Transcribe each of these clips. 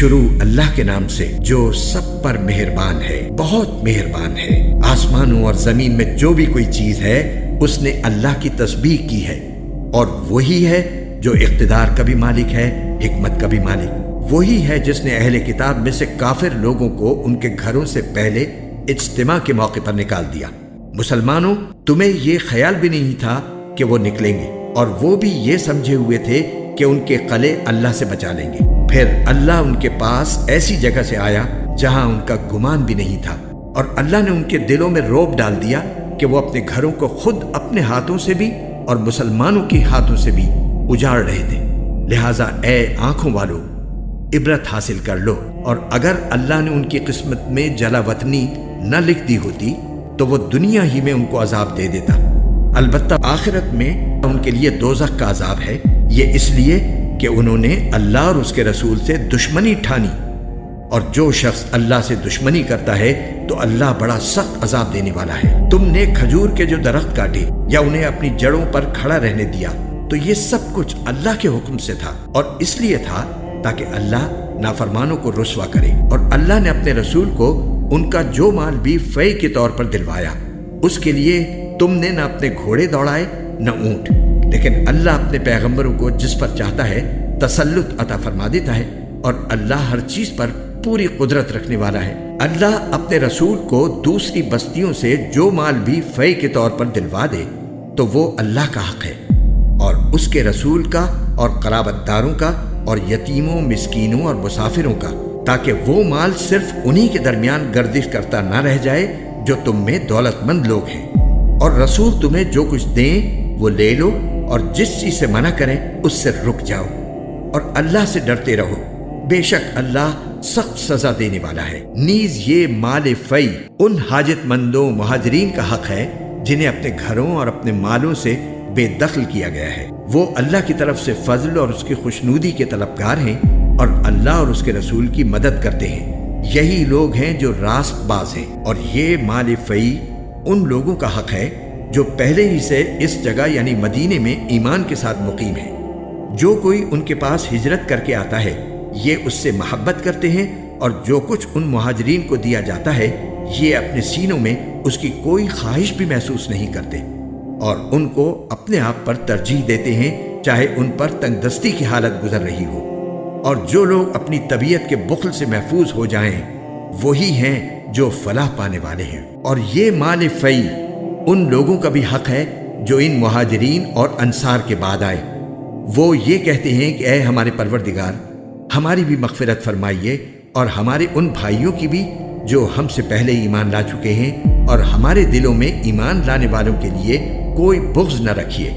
شروع اللہ کے نام سے جو سب پر مہربان ہے، بہت مہربان ہے۔ آسمانوں اور زمین میں جو بھی کوئی چیز ہے اس نے اللہ کی تسبیح کی ہے، اور وہی ہے جو اقتدار کا بھی مالک ہے، حکمت کا بھی مالک۔ وہی ہے جس نے اہل کتاب میں سے کافر لوگوں کو ان کے گھروں سے پہلے اجتماع کے موقع پر نکال دیا۔ مسلمانوں، تمہیں یہ خیال بھی نہیں تھا کہ وہ نکلیں گے، اور وہ بھی یہ سمجھے ہوئے تھے کہ ان کے قلعے اللہ سے بچا لیں گے۔ پھر اللہ ان کے پاس ایسی جگہ سے آیا جہاں ان کا گمان بھی نہیں تھا، اور اللہ نے ان کے دلوں میں رعب ڈال دیا کہ وہ اپنے گھروں کو خود اپنے ہاتھوں سے بھی اور مسلمانوں کے ہاتھوں سے بھی اجاڑ رہے تھے۔ لہٰذا اے آنکھوں والو، عبرت حاصل کر لو، اور اگر اللہ نے ان کی قسمت میں جلا وطنی نہ لکھ دی ہوتی تو وہ دنیا ہی میں ان کو عذاب دے دیتا۔ البتہ آخرت میں ان کے لیے دوزخ کا عذاب ہے، یہ اس لیے کہ انہوں نے اللہ اور اس کے رسول سے دشمنی ٹھانی، اور جو شخص اللہ سے دشمنی کرتا ہے تو اللہ بڑا سخت عذاب دینے والا ہے۔ تم نے کھجور کے جو درخت کاٹے یا انہیں اپنی جڑوں پر کھڑا رہنے دیا تو یہ سب کچھ اللہ کے حکم سے تھا، اور اس لیے تھا تاکہ اللہ نافرمانوں کو رسوا کرے۔ اور اللہ نے اپنے رسول کو ان کا جو مال بھی فے کے طور پر دلوایا، اس کے لیے تم نے نہ اپنے گھوڑے دوڑائے نہ اونٹ، لیکن اللہ اپنے پیغمبروں کو جس پر چاہتا ہے تسلط عطا فرما دیتا ہے، اور اللہ ہر چیز پر پوری قدرت رکھنے والا ہے۔ اللہ اپنے رسول کو دوسری بستیوں سے جو مال بھی فے کے طور پر دلوا دے تو وہ اللہ کا حق ہے، اور اس کے رسول کا، اور قرابت داروں کا، اور یتیموں، مسکینوں اور مسافروں کا، تاکہ وہ مال صرف انہی کے درمیان گردش کرتا نہ رہ جائے جو تم میں دولت مند لوگ ہیں۔ اور رسول تمہیں جو کچھ دیں وہ لے لو، اور جس چیز سے منع کریں اس سے رک جاؤ، اور اللہ سے ڈرتے رہو، بے شک اللہ سخت سزا دینے والا ہے۔ نیز یہ مال فی ان حاجت مندوں مہاجرین کا حق ہے جنہیں اپنے گھروں اور اپنے مالوں سے بے دخل کیا گیا ہے۔ وہ اللہ کی طرف سے فضل اور اس کی خوشنودی کے طلبگار ہیں، اور اللہ اور اس کے رسول کی مدد کرتے ہیں۔ یہی لوگ ہیں جو راست باز ہیں۔ اور یہ مال فی ان لوگوں کا حق ہے جو پہلے ہی سے اس جگہ یعنی مدینے میں ایمان کے ساتھ مقیم ہیں۔ جو کوئی ان کے پاس ہجرت کر کے آتا ہے یہ اس سے محبت کرتے ہیں، اور جو کچھ ان مہاجرین کو دیا جاتا ہے یہ اپنے سینوں میں اس کی کوئی خواہش بھی محسوس نہیں کرتے، اور ان کو اپنے آپ پر ترجیح دیتے ہیں چاہے ان پر تنگ دستی کی حالت گزر رہی ہو۔ اور جو لوگ اپنی طبیعت کے بخل سے محفوظ ہو جائیں وہی ہیں جو فلاح پانے والے ہیں۔ اور یہ مال فی ان لوگوں کا بھی حق ہے جو ان مہاجرین اور انصار کے بعد آئے۔ وہ یہ کہتے ہیں کہ اے ہمارے پروردگار، ہماری بھی مغفرت فرمائیے، اور ہمارے ان بھائیوں کی بھی جو ہم سے پہلے ایمان لا چکے ہیں، اور ہمارے دلوں میں ایمان لانے والوں کے لیے کوئی بغض نہ رکھیے۔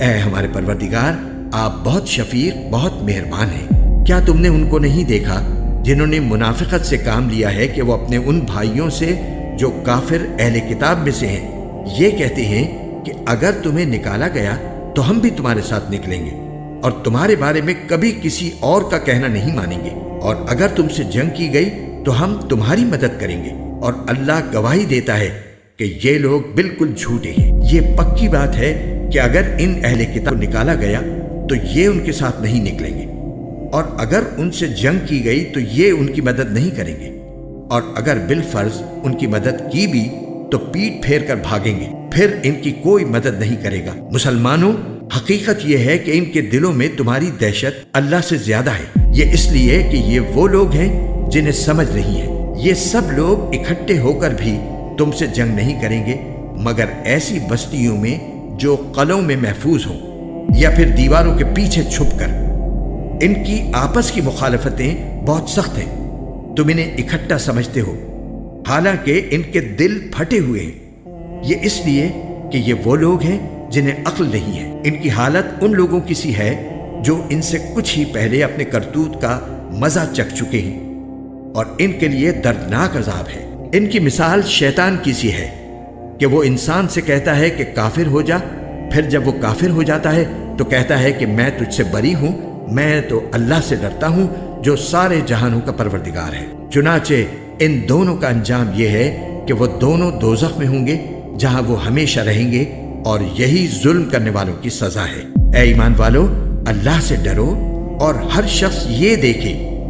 اے ہمارے پروردگار، آپ بہت شفیق، بہت مہربان ہیں۔ کیا تم نے ان کو نہیں دیکھا جنہوں نے منافقت سے کام لیا ہے کہ وہ اپنے ان بھائیوں سے جو کافر اہل کتاب میں سے ہیں یہ کہتے ہیں کہ اگر تمہیں نکالا گیا تو ہم بھی تمہارے ساتھ نکلیں گے، اور تمہارے بارے میں کبھی کسی اور کا کہنا نہیں مانیں گے، اور اگر تم سے جنگ کی گئی تو ہم تمہاری مدد کریں گے، اور اللہ گواہی دیتا ہے کہ یہ لوگ بالکل جھوٹے ہیں۔ یہ پکی بات ہے کہ اگر ان اہل کتاب کو نکالا گیا تو یہ ان کے ساتھ نہیں نکلیں گے، اور اگر ان سے جنگ کی گئی تو یہ ان کی مدد نہیں کریں گے، اور اگر بالفرض ان کی مدد کی بھی تو پیٹ پھیر کر بھاگیں گے، پھر ان کی کوئی مدد نہیں کرے گا۔ مسلمانوں، حقیقت یہ ہے کہ ان کے دلوں میں تمہاری دہشت اللہ سے زیادہ ہے، یہ اس لیے کہ یہ وہ لوگ ہیں جنہیں سمجھ نہیں ہے۔ یہ سب لوگ اکٹھے ہو کر بھی تم سے جنگ نہیں کریں گے مگر ایسی بستیوں میں جو قلعوں میں محفوظ ہوں، یا پھر دیواروں کے پیچھے چھپ کر۔ ان کی آپس کی مخالفتیں بہت سخت ہیں، تم انہیں اکٹھا سمجھتے ہو، حالانکہ ان کے دل پھٹے ہوئے ہیں۔ یہ اس لیے کہ یہ وہ لوگ ہیں جنہیں عقل نہیں ہے۔ ان کی حالت ان لوگوں کی سی ہے جو ان سے کچھ ہی پہلے اپنے کرتوت کا مزہ چکھ چکے ہیں، اور ان کے لیے دردناک عذاب ہے۔ ان کی مثال شیطان کی سی ہے کہ وہ انسان سے کہتا ہے کہ کافر ہو جا، پھر جب وہ کافر ہو جاتا ہے تو کہتا ہے کہ میں تجھ سے بری ہوں، میں تو اللہ سے ڈرتا ہوں جو سارے جہانوں کا پروردگار ہے۔ چنانچہ ان دونوں کا انجام یہ ہے کہ وہ دونوں دوزخ میں ہوں گے جہاں وہ ہمیشہ رہیں گے، اور یہی ظلم کرنے والوں کی سزا ہے۔ اے ایمان والو، اللہ سے ڈرو، اور ہر شخص یہ دیکھے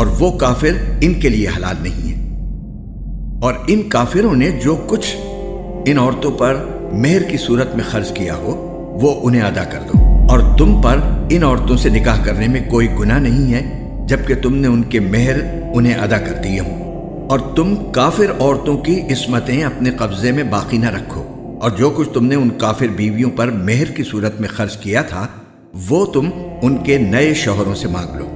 اور وہ کافر ان کے لیے حلال نہیں ہے۔ اور ان کافروں نے جو کچھ ان عورتوں پر مہر کی صورت میں خرچ کیا ہو وہ انہیں ادا کر دو، اور تم پر ان عورتوں سے نکاح کرنے میں کوئی گناہ نہیں ہے جبکہ تم نے ان کے مہر انہیں ادا کر دیے ہوں۔ اور تم کافر عورتوں کی عصمتیں اپنے قبضے میں باقی نہ رکھو، اور جو کچھ تم نے ان کافر بیویوں پر مہر کی صورت میں خرچ کیا تھا وہ تم ان کے نئے شوہروں سے مانگ لو،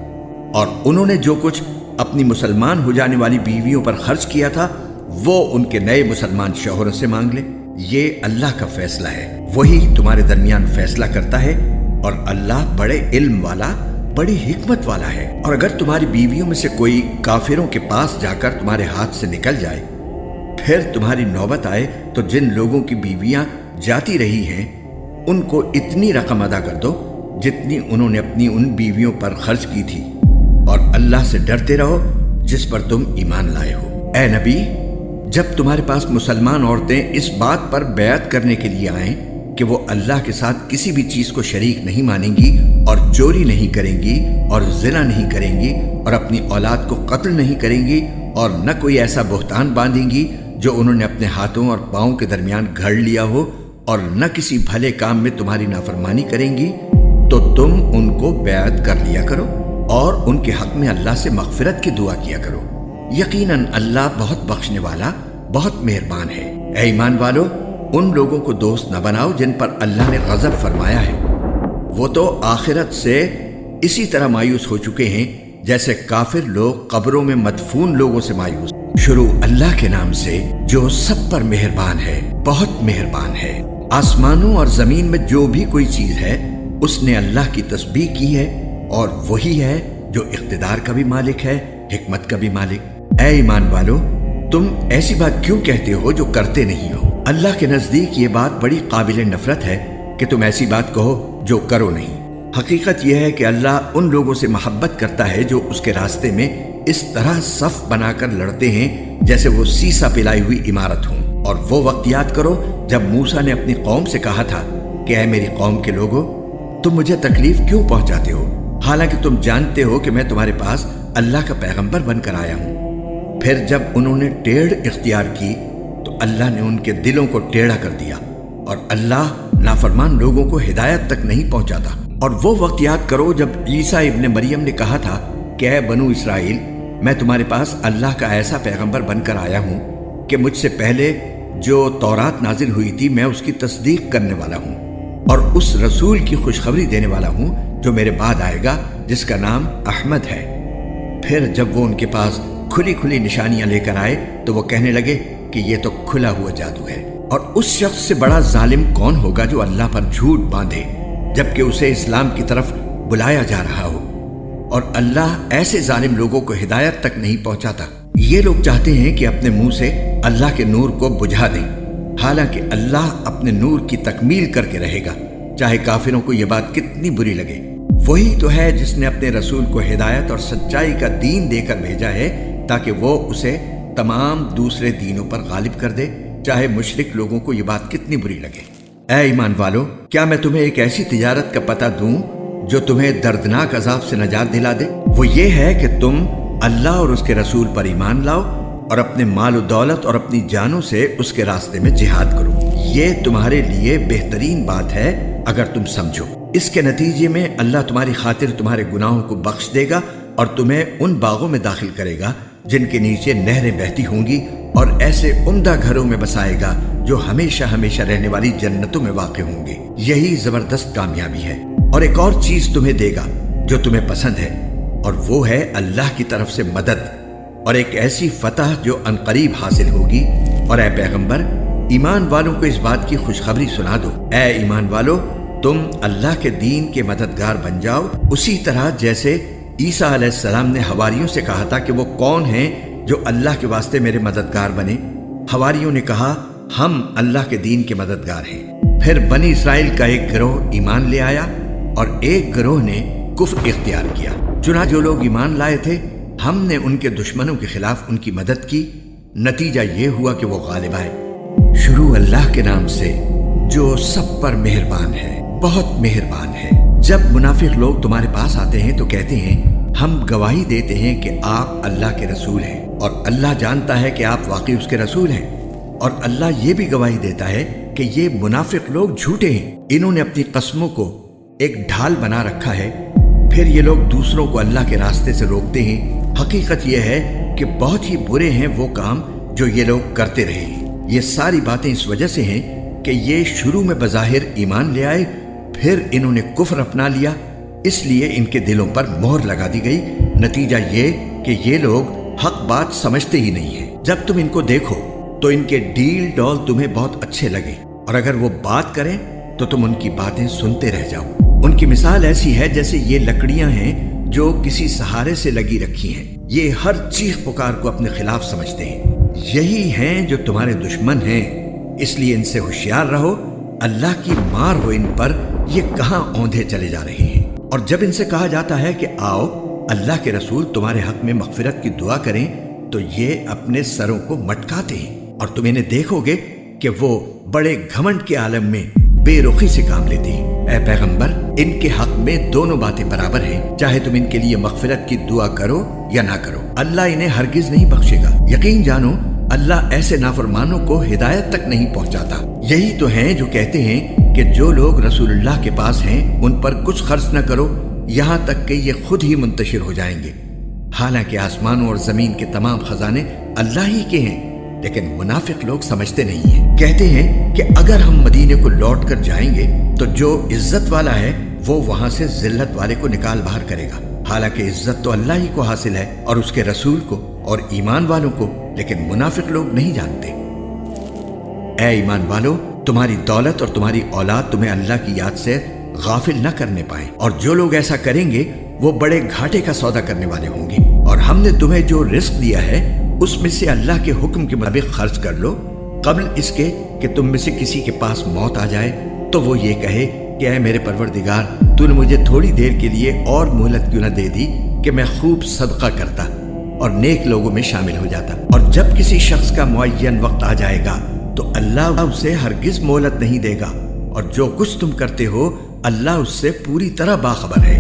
اور انہوں نے جو کچھ اپنی مسلمان ہو جانے والی بیویوں پر خرچ کیا تھا وہ ان کے نئے مسلمان شوہروں سے مانگ لے۔ یہ اللہ کا فیصلہ ہے، وہی تمہارے درمیان فیصلہ کرتا ہے، اور اللہ بڑے علم والا، بڑی حکمت والا ہے۔ اور اگر تمہاری بیویوں میں سے کوئی کافروں کے پاس جا کر تمہارے ہاتھ سے نکل جائے، پھر تمہاری نوبت آئے تو جن لوگوں کی بیویاں جاتی رہی ہیں ان کو اتنی رقم ادا کر دو جتنی انہوں نے اپنی ان بیویوں پر خرچ کی تھی، اور اللہ سے ڈرتے رہو جس پر تم ایمان لائے ہو۔ اے نبی، جب تمہارے پاس مسلمان عورتیں اس بات پر بیعت کرنے کے لیے آئیں کہ وہ اللہ کے ساتھ کسی بھی چیز کو شریک نہیں مانیں گی، اور چوری نہیں کریں گی، اور زنا نہیں کریں گی، اور اپنی اولاد کو قتل نہیں کریں گی، اور نہ کوئی ایسا بہتان باندھیں گی جو انہوں نے اپنے ہاتھوں اور پاؤں کے درمیان گھڑ لیا ہو، اور نہ کسی بھلے کام میں تمہاری نافرمانی کریں گی، تو تم ان کو بیعت کر لیا کرو اور ان کے حق میں اللہ سے مغفرت کی دعا کیا کرو۔ یقیناً اللہ بہت بخشنے والا، بہت مہربان ہے۔ اے ایمان والو، ان لوگوں کو دوست نہ بناؤ جن پر اللہ نے غضب فرمایا ہے، وہ تو آخرت سے اسی طرح مایوس ہو چکے ہیں جیسے کافر لوگ قبروں میں مدفون لوگوں سے مایوس۔ شروع اللہ کے نام سے جو سب پر مہربان ہے، بہت مہربان ہے۔ آسمانوں اور زمین میں جو بھی کوئی چیز ہے اس نے اللہ کی تسبیح کی ہے، اور وہی ہے جو اقتدار کا بھی مالک ہے، حکمت کا بھی مالک۔ اے ایمان والو، تم ایسی بات کیوں کہتے ہو جو کرتے نہیں ہو؟ اللہ کے نزدیک یہ بات بڑی قابل نفرت ہے کہ تم ایسی بات کہو جو کرو نہیں۔ حقیقت یہ ہے کہ اللہ ان لوگوں سے محبت کرتا ہے جو اس کے راستے میں اس طرح صف بنا کر لڑتے ہیں جیسے وہ سیسا پلائی ہوئی عمارت ہوں۔ اور وہ وقت یاد کرو جب موسیٰ نے اپنی قوم سے کہا تھا کہ اے میری قوم کے لوگو، تم مجھے تکلیف کیوں پہنچاتے ہو حالانکہ تم جانتے ہو کہ میں تمہارے پاس اللہ کا پیغمبر بن کر آیا ہوں۔ پھر جب انہوں نے ٹیڑھ اختیار کی تو اللہ نے ان کے دلوں کو ٹیڑھا کر دیا، اور اللہ نافرمان لوگوں کو ہدایت تک نہیں پہنچاتا۔ اور وہ وقت یاد کرو جب عیسیٰ ابن مریم نے کہا تھا کہ اے بنو اسرائیل، میں تمہارے پاس اللہ کا ایسا پیغمبر بن کر آیا ہوں کہ مجھ سے پہلے جو تورات نازل ہوئی تھی میں اس کی تصدیق کرنے والا ہوں، اور اس رسول کی خوشخبری دینے والا ہوں جو میرے بعد آئے گا جس کا نام احمد ہے۔ پھر جب وہ ان کے پاس کھلی کھلی نشانیاں لے کر آئے تو وہ کہنے لگے کہ یہ تو کھلا ہوا جادو ہے، اور اس شخص سے بڑا ظالم کون ہوگا جو اللہ پر جھوٹ باندھے جبکہ اسے اسلام کی طرف بلایا جا رہا ہو، اور اللہ ایسے ظالم لوگوں کو ہدایت تک نہیں پہنچاتا۔ یہ لوگ چاہتے ہیں کہ اپنے منہ سے اللہ کے نور کو بجھا دیں، حالانکہ اللہ اپنے نور کی تکمیل کر کے رہے گا، چاہے کافروں کو یہ بات کتنی بری لگے۔ وہی تو ہے جس نے اپنے رسول کو ہدایت اور سچائی کا دین دے کر بھیجا ہے تاکہ وہ اسے تمام دوسرے دینوں پر غالب کر دے، چاہے مشرک لوگوں کو یہ بات کتنی بری لگے۔ اے ایمان والو، کیا میں تمہیں ایک ایسی تجارت کا پتہ دوں جو تمہیں دردناک عذاب سے نجات دلا دے؟ وہ یہ ہے کہ تم اللہ اور اس کے رسول پر ایمان لاؤ اور اپنے مال و دولت اور اپنی جانوں سے اس کے راستے میں جہاد کرو۔ یہ تمہارے لیے بہترین بات ہے اگر تم سمجھو۔ اس کے نتیجے میں اللہ تمہاری خاطر تمہارے گناہوں کو بخش دے گا اور تمہیں ان باغوں میں داخل کرے گا جن کے نیچے نہریں بہتی ہوں گی، اور ایسے عمدہ گھروں میں بسائے گا جو ہمیشہ ہمیشہ رہنے والی جنتوں میں واقع ہوں گے۔ یہی زبردست کامیابی ہے۔ اور ایک اور چیز تمہیں دے گا جو تمہیں پسند ہے، اور وہ ہے اللہ کی طرف سے مدد اور ایک ایسی فتح جو عنقریب حاصل ہوگی۔ اور اے پیغمبر، ایمان والوں کو اس بات کی خوشخبری سنا دو۔ اے ایمان والو، تم اللہ کے دین کے مددگار بن جاؤ، اسی طرح جیسے عیسیٰ علیہ السلام نے حواریوں سے کہا تھا کہ وہ کون ہیں جو اللہ کے واسطے میرے مددگار بنے۔ حواریوں نے کہا ہم اللہ کے دین کے مددگار ہیں۔ پھر بنی اسرائیل کا ایک گروہ ایمان لے آیا اور ایک گروہ نے کفر اختیار کیا۔ چنانچہ جو لوگ ایمان لائے تھے ہم نے ان کے دشمنوں کے خلاف ان کی مدد کی، نتیجہ یہ ہوا کہ وہ غالب آئے۔ شروع اللہ کے نام سے جو سب پر مہربان ہے، بہت مہربان ہے۔ جب منافق لوگ تمہارے پاس آتے ہیں تو کہتے ہیں ہم گواہی دیتے ہیں کہ آپ اللہ کے رسول ہیں اور اللہ جانتا ہے کہ آپ واقعی اس کے رسول ہیں، اور اللہ یہ بھی گواہی دیتا ہے کہ یہ منافق لوگ جھوٹے ہیں۔ انہوں نے اپنی قسموں کو ایک ڈھال بنا رکھا ہے، پھر یہ لوگ دوسروں کو اللہ کے راستے سے روکتے ہیں۔ حقیقت یہ ہے کہ بہت ہی برے ہیں وہ کام جو یہ لوگ کرتے رہے ہیں۔ یہ ساری باتیں اس وجہ سے ہیں کہ یہ شروع میں بظاہر ایمان لے آئے، پھر انہوں نے کفر اپنا لیا، اس لیے ان کے دلوں پر مہر لگا دی گئی۔ نتیجہ یہ کہ یہ لوگ حق بات سمجھتے ہی نہیں ہیں۔ جب تم ان کو دیکھو تو ان کے ڈیل ڈول تمہیں بہت اچھے لگے، اور اگر وہ بات کریں تو تم ان کی باتیں سنتے رہ جاؤ۔ ان کی مثال ایسی ہے جیسے یہ لکڑیاں ہیں جو کسی سہارے سے لگی رکھی ہیں، یہ ہر چیخ پکار کو اپنے خلاف سمجھتے ہیں۔ یہی ہیں جو تمہارے دشمن ہیں، اس لیے ان سے ہوشیار رہو، اللہ کی مار ہو ان پر، یہ کہاں اوندھے چلے جا رہے ہیں۔ اور جب ان سے کہا جاتا ہے کہ آؤ اللہ کے رسول تمہارے حق میں مغفرت کی دعا کریں، تو یہ اپنے سروں کو مٹکاتے ہیں، اور تم انہیں دیکھو گے کہ وہ بڑے گھمنڈ کے عالم میں بے رخی سے کام لیتے ہیں۔ اے پیغمبر، ان کے حق میں دونوں باتیں برابر ہیں، چاہے تم ان کے لیے مغفرت کی دعا کرو یا نہ کرو، اللہ انہیں ہرگز نہیں بخشے گا۔ یقین جانو اللہ ایسے نافرمانوں کو ہدایت تک نہیں پہنچاتا۔ یہی تو ہیں جو کہتے ہیں کہ جو لوگ رسول اللہ کے پاس ہیں ان پر کچھ خرچ نہ کرو یہاں تک کہ یہ خود ہی منتشر ہو جائیں گے، حالانکہ آسمانوں اور زمین کے تمام خزانے اللہ ہی کے ہیں، لیکن منافق لوگ سمجھتے نہیں ہیں۔ کہتے ہیں کہ اگر ہم مدینے کو لوٹ کر جائیں گے تو جو عزت والا ہے وہ وہاں سے ذلت والے کو نکال باہر کرے گا، حالانکہ عزت تو اللہ ہی کو حاصل ہے اور اس کے رسول کو اور ایمان والوں کو، لیکن منافق لوگ نہیں جانتے۔ اے ایمان والو، تمہاری دولت اور تمہاری اولاد تمہیں اللہ کی یاد سے غافل نہ کرنے پائیں، اور جو لوگ ایسا کریں گے وہ بڑے گھاٹے کا سودا کرنے والے ہوں گے۔ اور ہم نے تمہیں جو رزق دیا ہے اس میں سے اللہ کے حکم کے مطابق خرچ کر لو، قبل اس کے کہ تم میں سے کسی کے پاس موت آ جائے تو وہ یہ کہے کہ اے میرے پروردگار، تو نے مجھے تھوڑی دیر کے لیے اور مہلت کیوں نہ دے دی کہ میں خوب صدقہ کرتا اور نیک لوگوں میں شامل ہو جاتا۔ اور جب کسی شخص کا معین وقت آ جائے گا تو اللہ اسے ہرگز مہلت نہیں دے گا، اور جو کچھ تم کرتے ہو اللہ اس سے پوری طرح باخبر ہے۔